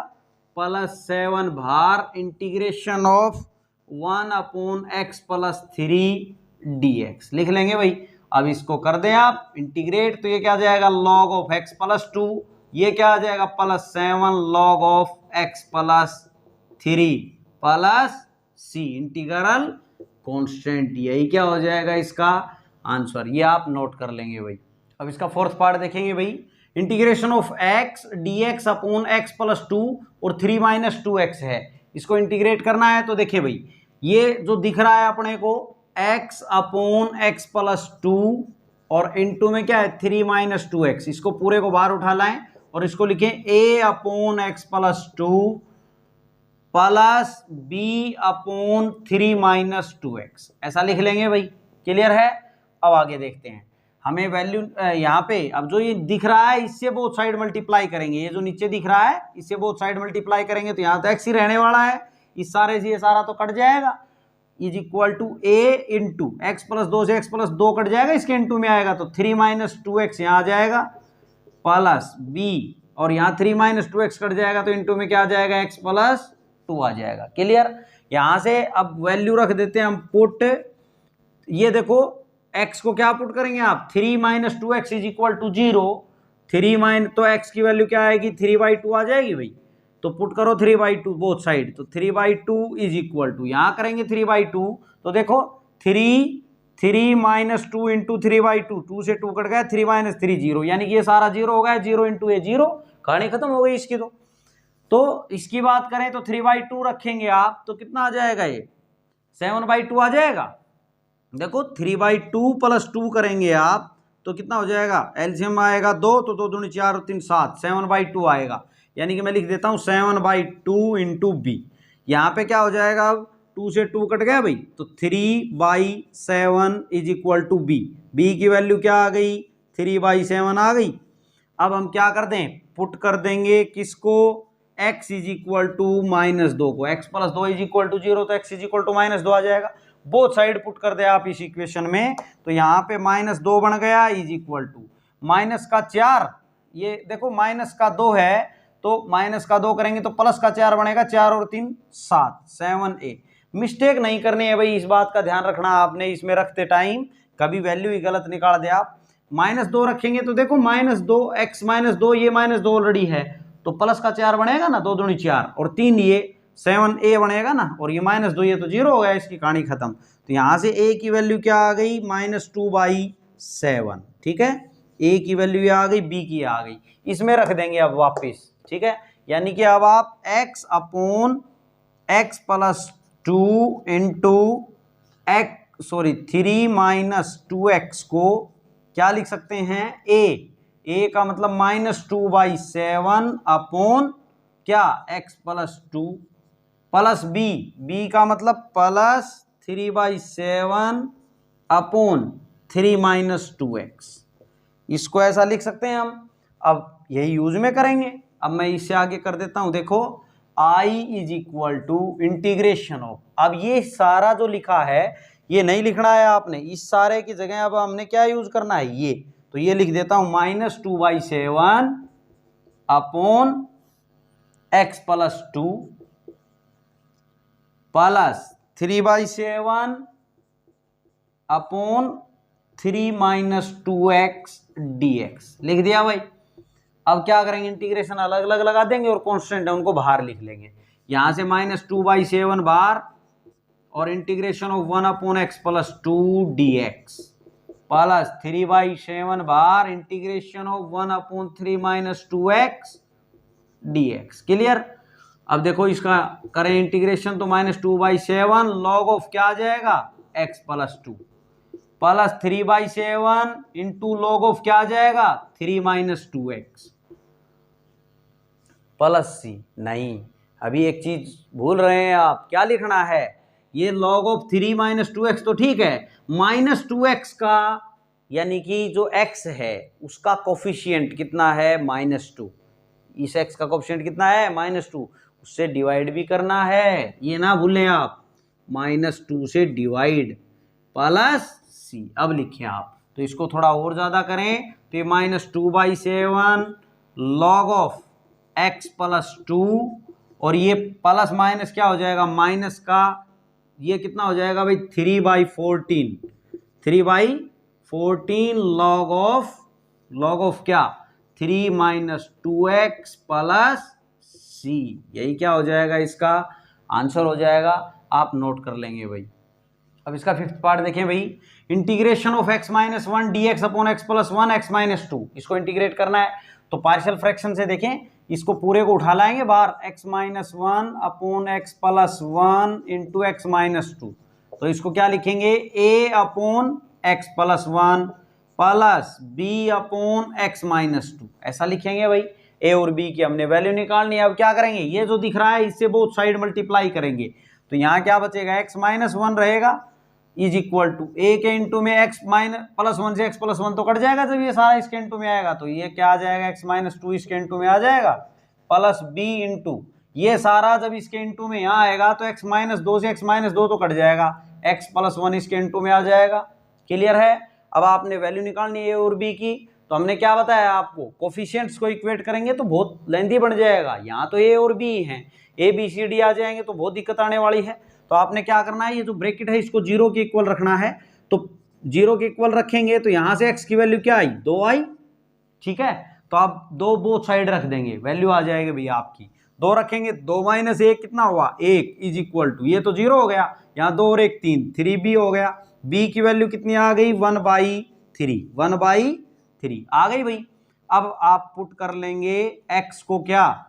प्लस 7 बाहर इंटीग्रेशन ऑफ 1/x+3 dx लिख लेंगे भाई। अब इसको कर दें आप इंटीग्रेट, तो ये क्या आ जाएगा, log of x+2, ये क्या आ जाएगा, +7 log of x+3 plus c integral constant, यही क्या हो जाएगा इसका आंसर, ये आप नोट कर लेंगे भाई। अब इसका फोर्थ पार्ट देखेंगे भाई, integration of x dx upon x+2 और 3 - 2x है, इसको इंटीग्रेट करना है। तो देखिए भाई, ये जो दिख रहा है अपने को x/x+2 और इनटू में क्या है 3 - 2x, इसको पूरे को बाहर उठा लाएं और इसको लिखें a/x+2 प्लस b/3 - 2x, ऐसा लिख लेंगे भाई। क्लियर है। अब आगे देखते हैं, हमें वैल्यू यहाँ पे, अब जो ये दिख रहा है इससे बोथ साइड मल्टीप्लाई करेंगे, ये जो नीचे दिख रहा है इससे बोथ साइड मल्टीप्लाई करेंगे, तो यहाँ तो x ही रहने वाला है, इस सारे से ये सारा तो कट जाएगा, is equal to a into x+2 से x+2 कट जाएगा, इसके इंटू में आएगा तो 3 - 2x यहाँ आ जाएगा, प्लस b, और यहाँ 3 - 2x कट जाएगा तो इंटू में क्या आ जाएगा, x+2 आ जाएगा। क्लियर। यहाँ से अब वैल्यू रख देते हैं हम पुट, ये देखो x को क्या पुट करेंगे आप, 3 - 2x इज इक्वल टू 0, 3 तो x की वैल्यू क्या आएगी, 3/2 आ जाएगी भाई, तो पुट करो 3/2 बोथ साइड, तो 3/2 इज इक्वल टू, यहाँ करेंगे 3/2, तो देखो 3 - 2 इंटू 3/2, 2 से 2 कट गया, 3 - 3 0, यानी कि ये सारा 0 हो गया, 0 इंटू ए 0, कहानी खत्म हो गई इसकी। तो इसकी बात करें तो 3/2 रखेंगे आप तो कितना आ जाएगा, ये 7/2 आ जाएगा। देखो 3/2 प्लस 2 करेंगे आप तो कितना हो जाएगा, एलसीएम आएगा 2, तो 2 दूनी 4 और 3 7, 7/2 आएगा, यानी कि मैं लिख देता हूँ 7/2 इंटू बी। यहाँ पे क्या हो जाएगा, अब 2 से 2 कट गया भाई, तो 3/7 is equal to B, B की वैल्यू क्या आ गई, 3/7 आ गई। अब हम क्या कर दें, पुट कर देंगे किसको, x इज इक्वल टू -2 को, x+2 इज इक्वल टू 0, तो x इज इक्वल टू -2 आ जाएगा। बोथ साइड पुट कर दे आप इस इक्वेशन में, तो यहाँ पे -2 बन गया इज इक्वल टू -4, ये देखो -2 है तो -2 करेंगे तो +4 बनेगा, 4 और 3 7, 7a। मिस्टेक नहीं करनी है भाई, इस बात का ध्यान रखना आपने, इसमें रखते टाइम कभी वैल्यू ही गलत निकाल दे आप। -2 रखेंगे तो देखो -2 x -2, ये -2 ऑलरेडी है, तो +4 बनेगा ना, 2 दूनी 4 और 3 ये 7a बनेगा ना, और ये -2, ये तो 0 हो गया, इसकी कहानी खत्म। तो यहाँ से a की वैल्यू क्या आ गई, -2/7, ठीक है, a की वैल्यू ये आ गई, b की आ गई, इसमें रख देंगे अब वापस, ठीक है। यानी कि अब आप x/x+2 इंटू 3 - 2x को क्या लिख सकते हैं, a का मतलब -2/7 अपॉन क्या, x+2 प्लस b का मतलब +3/7 अपॉन 3 - 2x, इसको ऐसा लिख सकते हैं हम। अब यही यूज में करेंगे, अब मैं इससे आगे कर देता हूं, देखो i is equal to integration of, अब ये सारा जो लिखा है ये नहीं लिखना है आपने, इस सारे की जगह अब हमने क्या यूज करना है, ये, तो ये लिख देता हूं -2/7 upon x+2 plus 3/7 upon 3 - 2x dx लिख दिया भाई। अब क्या करेंगे, इंटीग्रेशन अलग अलग लगा देंगे और कांस्टेंट है उनको बाहर लिख लेंगे, यहां से -2/7 बाहर और integration of 1/x+2 dx plus 3/7 बाहर integration of 1/3 - 2x dx। Clear. अब देखो इसका करें इंटीग्रेशन तो -2/7 लॉग ऑफ क्या आ जाएगा x + 2 plus 3/7 into log of क्या आ जाएगा 3 - 2x प्लस c। नहीं, अभी एक चीज भूल रहे हैं आप, क्या लिखना है, ये log ऑफ 3 - 2x तो ठीक है, -2x का यानी कि जो x है उसका कोफिशिएंट कितना है -2, इस x का कोफिशिएंट कितना है -2, उससे डिवाइड भी करना है, ये ना भूलें आप, -2 से डिवाइड प्लस c। अब लिखें आप, तो इसको थोड़ा और ज्यादा करें तो ये -2/7 log ऑफ x + 2 और ये प्लस माइनस क्या हो जाएगा माइनस का, ये कितना हो जाएगा भाई 3/14 log ऑफ क्या 3 - 2x प्लस c। यही क्या हो जाएगा, इसका आंसर हो जाएगा, आप नोट कर लेंगे भाई। अब इसका फिफ्थ पार्ट देखें भाई, integration of x - 1 dx upon x + 1 x - 2, इसको इंटीग्रेट करना है तो पार्शियल फ्रैक्शन से देखें, इसको पूरे को उठा लाएंगे बाहर, x - 1 upon x + 1 into x - 2, तो इसको क्या लिखेंगे a upon x + 1 plus b upon x - 2, ऐसा लिखेंगे भाई। a और b की हमने वैल्यू निकालनी है। अब क्या करेंगे, ये जो दिख रहा है इससे बोथ साइड मल्टीप्लाई करेंगे, तो यहाँ क्या बचेगा x - 1 रहेगा इज इक्वल टू a के इंटू में x + 1 से x + 1 तो कट जाएगा, जब ये सारा इसके इंटू में आएगा तो ये क्या आ जाएगा x - 2 इसके इंटू में आ जाएगा प्लस b इंटू ये सारा जब इसके इंटू में यहाँ आएगा तो x - 2 से x - 2 तो कट जाएगा, x + 1 इसके इंटू में आ जाएगा। क्लियर है। अब आपने वैल्यू निकालनी है a और b की, तो हमने क्या बताया आपको, कोफिशिएंट्स को इक्वेट करेंगे तो बहुत लेंथी बन जाएगा, यहाँ तो a और b हैं, a b c d आ जाएंगे तो बहुत दिक्कत आने वाली है। तो आपने क्या करना है, ये जो ब्रैकेट है इसको 0 के इक्वल रखना है, तो 0 के इक्वल रखेंगे तो यहाँ से x की वैल्यू क्या आई 2 आई, ठीक है, तो आप 2 बोथ साइड रख देंगे, वैल्यू आ जाएगी भैया आपकी 2 रखेंगे, 2 - 1 कितना हुआ 1 इज इक्वल टू, ये तो 0 हो गया, यहाँ 2 और 1 3, 3b हो गया, b की वैल्यू कितनी आ गई 1/3 आ गई भाई। अब आप पुट कर लेंगे x को क्या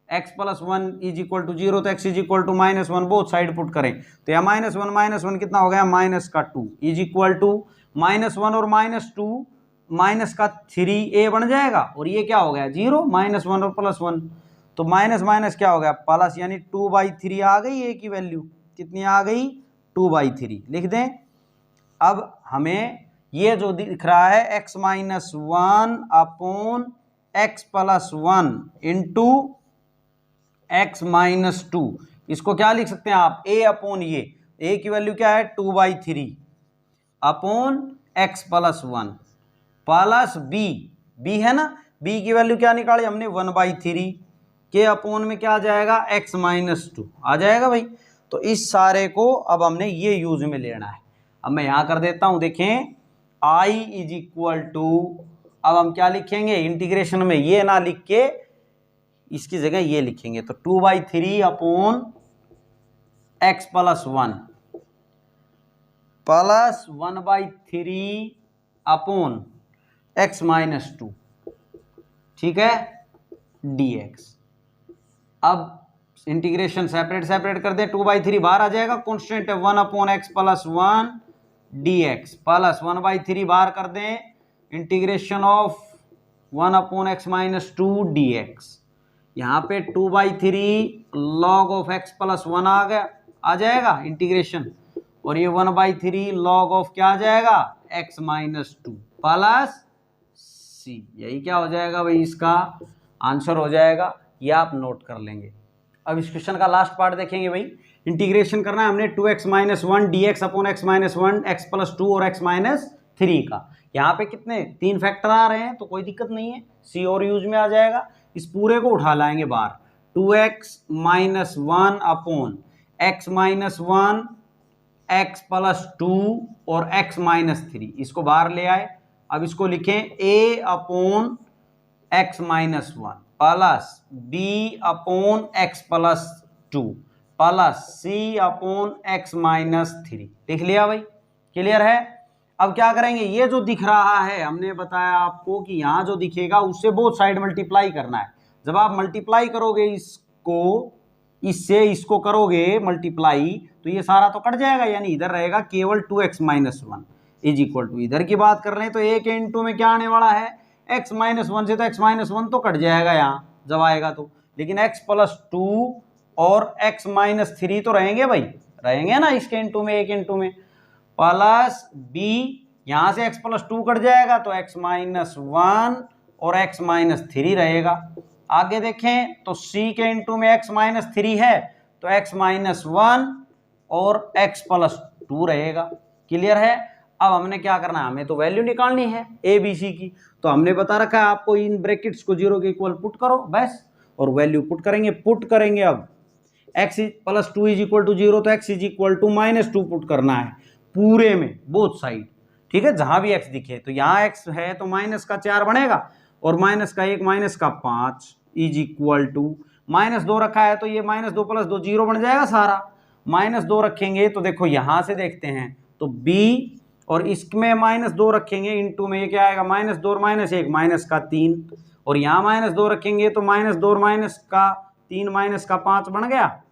x + 1 इज इक्वल टू 0, तो x is equal to -1 both side put करें, तो यहाँ -1 कितना हो गया -2 इज इक्वल टू -1 और -2 माइनस का 3a बन जाएगा, और ये क्या हो गया 0 -1 और +1, तो माइनस माइनस क्या हो गया प्लस, यानी 2/3 आ गई a की वैल्यू, कितनी आ गई 2/3 लिख दें। अब हमें ये जो दिख रहा है x - 1 upon x + 1 into x - 2, इसको क्या लिख सकते हैं आप a अपॉन ये a की वैल्यू क्या है 2/3 अपॉन x + 1 प्लस b है ना, b की वैल्यू क्या निकाली हमने 1/3 के अपॉन में क्या आ जाएगा x - 2 आ जाएगा भाई। तो इस सारे को अब हमने ये यूज में लेना है। अब मैं यहां कर देता हूं, देखें i इज इक्वल टू, अब हम क्या लिखेंगे इंटीग्रेशन में, ये ना लिख के इसकी जगह ये लिखेंगे, तो 2/3 upon x + 1 plus 1/3 upon x - 2, ठीक है dx। अब इंटीग्रेशन सेपरेट कर दे, 2/3 बाहर आ जाएगा, कांस्टेंट है 1 अपॉन x + 1 dx प्लस 1/3 बाहर कर दें, integration of 1 upon x - 2 dx, यहाँ पे 2/3 log ऑफ x + 1 आ जाएगा इंटीग्रेशन, और ये 1/3 log ऑफ क्या आ जाएगा x - 2 प्लस c, यही क्या हो जाएगा भाई इसका आंसर हो जाएगा, ये आप नोट कर लेंगे। अब इस क्वेश्चन का लास्ट पार्ट देखेंगे भाई, इंटीग्रेशन करना है हमने 2x - 1 dx upon x - 1 x + 2 और x - 3 का, यहाँ पे कितने 3 फैक्टर आ रहे हैं तो कोई दिक्कत नहीं है, c और यूज में आ जाएगा, इस पूरे को उठा लाएंगे बाहर, 2x - 1 अपॉन x - 1 x + 2 और x - 3, इसको बाहर ले आए। अब इसको लिखें a upon x - 1 plus b upon x + 2 plus c upon x - 3, लिख लिया भाई, क्लियर है। अब क्या करेंगे, ये जो दिख रहा है हमने बताया आपको कि यहाँ जो दिखेगा उससे बोथ साइड मल्टीप्लाई करना है, जब आप मल्टीप्लाई करोगे इसको इससे इसको करोगे मल्टीप्लाई तो ये सारा तो कट जाएगा, यानी इधर रहेगा केवल 2x minus one is equal to, इधर की बात कर रहे हैं तो a के इंटू में क्या आने वाला है x माइनस वन से, तो x माइनस वन तो कट जाएगा यहाँ जब आएगा तो, लेकिन x प्लस टू और x माइनस थ्री तो रहेंगे भाई, रहेंगे ना इसके इंटू में, a के इंटू में, प्लस b, यहाँ से x प्लस टू कट जाएगा तो x माइनस वन और x माइनस थ्री रहेगा। आगे देखें तो c के इंटू में x माइनस थ्री है तो x माइनस वन और x प्लस टू रहेगा। क्लियर है? अब हमने क्या करना है, हमें तो वैल्यू निकालनी है ए बी सी की, तो हमने बता रखा है आपको इन ब्रैकेट्स को जीरो के इक्वल पुट करो बस, और वैल्यू पुट करेंगे। अब x plus two is equal to zero, तो x is equal to minus two put करना है पूरे में, बोथ साइड, ठीक है, जहां भी x दिखे, तो यहाँ x है तो माइनस का 4 बनेगा और माइनस का 1 माइनस का 5 इज इक्वल टू माइनस 2 रखा है तो ये माइनस 2 प्लस 2 जीरो बन जाएगा सारा, माइनस 2 रखेंगे तो देखो यहां से देखते हैं तो b और इसमें माइनस 2 रखेंगे इंटू में ये क्या आएगा माइनस 2 और माइनस 1 माइनस का 3, और यहाँ माइनस 2 रखेंगे तो माइनस 2 और माइनस का 3 माइनस का 5 बन गया,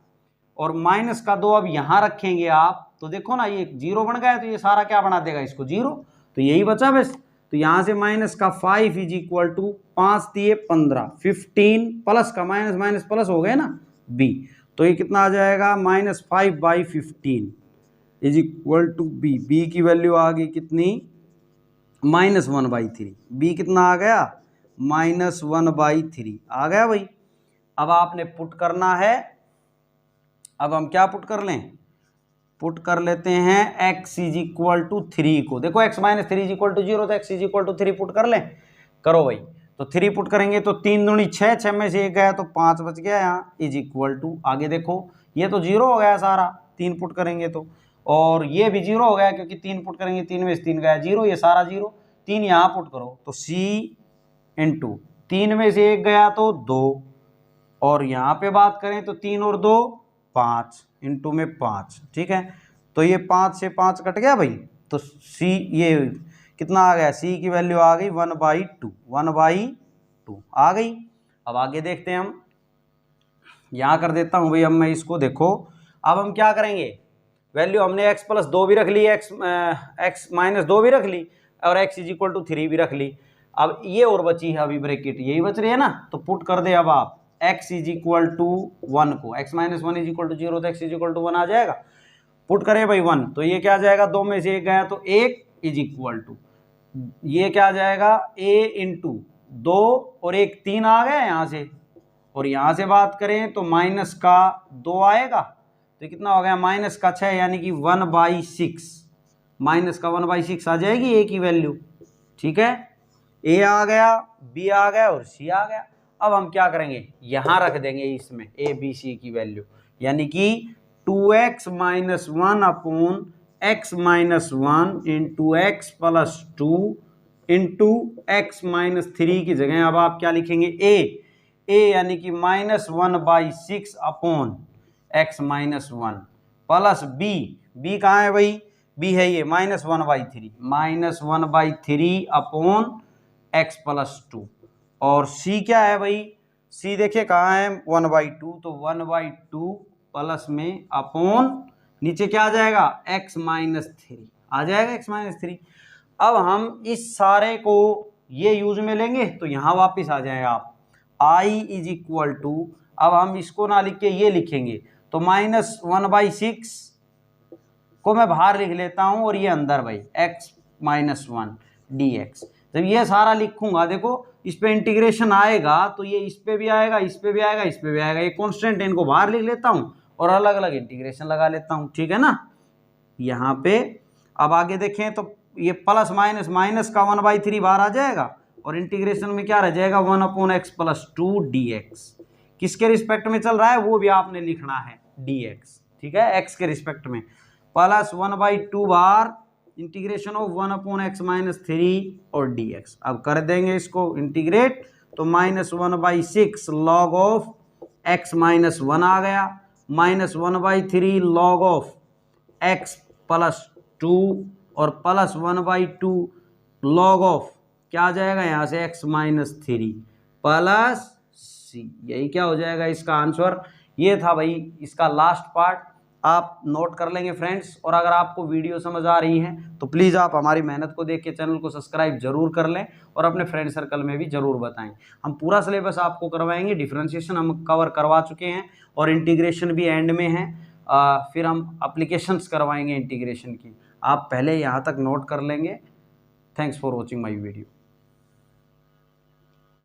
और माइनस का 2 अब यहाँ रखेंगे आप तो देखो ना ये जीरो बन गया, तो ये सारा क्या बना देगा इसको जीरो, तो यही बचा बस। तो यहाँ से माइनस का 5 इज इक्वल टू 5 दिए 15, 15 प्लस का माइनस माइनस प्लस हो गए ना b, तो ये कितना आ जाएगा minus 5/15 is equal to b, b की वैल्यू आ गई कितनी माइनस 1/3, b कितना आ गया माइनस 1/3 आ गया भाई। अब आपने पुट करना है, अब हम क्या पुट कर लें, पुट कर लेते हैं x इज इक्वल टू 3 को, देखो x minus three is equal to zero, तो x is equal to 3 put कर लें, करो भाई, तो 3 पुट करेंगे तो 3 दूनी 6, 6 में से 1 गया तो 5 बच गया यहाँ इज इक्वल टू, आगे देखो ये तो जीरो हो गया सारा 3 पुट करेंगे तो, और ये भी जीरो हो गया क्योंकि 3 पुट करेंगे 3 में से 3 गया जीरो, ये सारा जीरो, 3 यहाँ पुट करो तो c इंटू 3 में से 1 गया तो 2, और यहाँ पे बात करें तो 3 और 2 5 इंटू में 5, ठीक है, तो ये 5 से 5 कट गया भाई, तो c ये कितना आ गया, c की वैल्यू आ गई 1/2 आ गई। अब आगे देखते हैं हम, यहाँ कर देता हूँ भाई, अब मैं इसको देखो, अब हम क्या करेंगे, वैल्यू हमने x प्लस 2 भी रख ली, x माइनस 2 भी रख ली, और x इज इक्वल टू 3 भी रख ली, अब ये और बची है अभी ब्रैकेट, यही बच रही है ना, तो पुट कर दे अब आप x इज इक्वल टू 1 को, x minus 1 is equal to 0, तो x इज इक्वल टू 1 आ जाएगा, पुट करें भाई 1, तो ये क्या आ जाएगा 2 में से 1 गया तो 1 इज इक्वल टू, ये क्या आ जाएगा a इंटू 2 और 1 3 आ गया यहाँ से, और यहाँ से बात करें तो माइनस का 2 आएगा, तो कितना हो गया माइनस का 6, यानी कि 1/6, माइनस का 1/6 आ जाएगी a की वैल्यू, ठीक है, a आ गया, b आ गया और c आ गया। अब हम क्या करेंगे, यहाँ रख देंगे इसमें a b c की वैल्यू, यानी कि 2x minus 1 upon x minus 1 into x plus 2 into x minus 3 की जगह अब आप क्या लिखेंगे a यानी कि minus 1/6 upon x minus 1 plus b कहाँ है भाई, b है ये माइनस 1/3 अपॉन x प्लस 2, और c क्या है भाई, c देखिए कहाँ है 1/2, तो 1/2 प्लस में अपॉन नीचे क्या आ जाएगा x माइनस 3 आ जाएगा, x माइनस 3। अब हम इस सारे को ये यूज में लेंगे तो यहाँ वापस आ जाएगा आप i इज इक्वल टू, अब हम इसको ना लिख के ये लिखेंगे तो माइनस 1/6 को मैं बाहर लिख लेता हूँ और ये अंदर भाई x माइनस 1 dx। जब ये सारा लिखूंगा देखो इस पे इंटीग्रेशन आएगा तो ये इस पे भी आएगा, इस पे भी आएगा, इस पे भी आएगा, ये कॉन्स्टेंट इनको बाहर लिख लेता हूँ और अलग अलग इंटीग्रेशन लगा लेता हूँ, ठीक है ना यहाँ पे। अब आगे देखें तो ये प्लस माइनस, माइनस का 1/3 बाहर आ जाएगा और इंटीग्रेशन में क्या रह जाएगा 1/x प्लस 2 dx, किसके रिस्पेक्ट में चल रहा है वो भी आपने लिखना है dx, ठीक है, x के रिस्पेक्ट में, plus 1/2 bar integration of 1/x minus 3 और dx। अब कर देंगे इसको इंटीग्रेट तो minus 1/6 log of x minus 1 आ गया, minus 1/3 log of x plus 2 और प्लस 1/2 लॉग ऑफ क्या आ जाएगा यहाँ से x माइनस 3 प्लस c, यही क्या हो जाएगा इसका आंसर, ये था भाई इसका लास्ट पार्ट, आप नोट कर लेंगे फ्रेंड्स। और अगर आपको वीडियो समझ आ रही है तो प्लीज़ आप हमारी मेहनत को देख के चैनल को सब्सक्राइब जरूर कर लें और अपने फ्रेंड सर्कल में भी जरूर बताएं। हम पूरा सिलेबस आपको करवाएंगे, डिफरेंशिएशन हम कवर करवा चुके हैं और इंटीग्रेशन भी एंड में है। फिर हम एप्लीकेशंस करवाएंगे इंटीग्रेशन की, आप पहले यहाँ तक नोट कर लेंगे। Thanks for watching my video.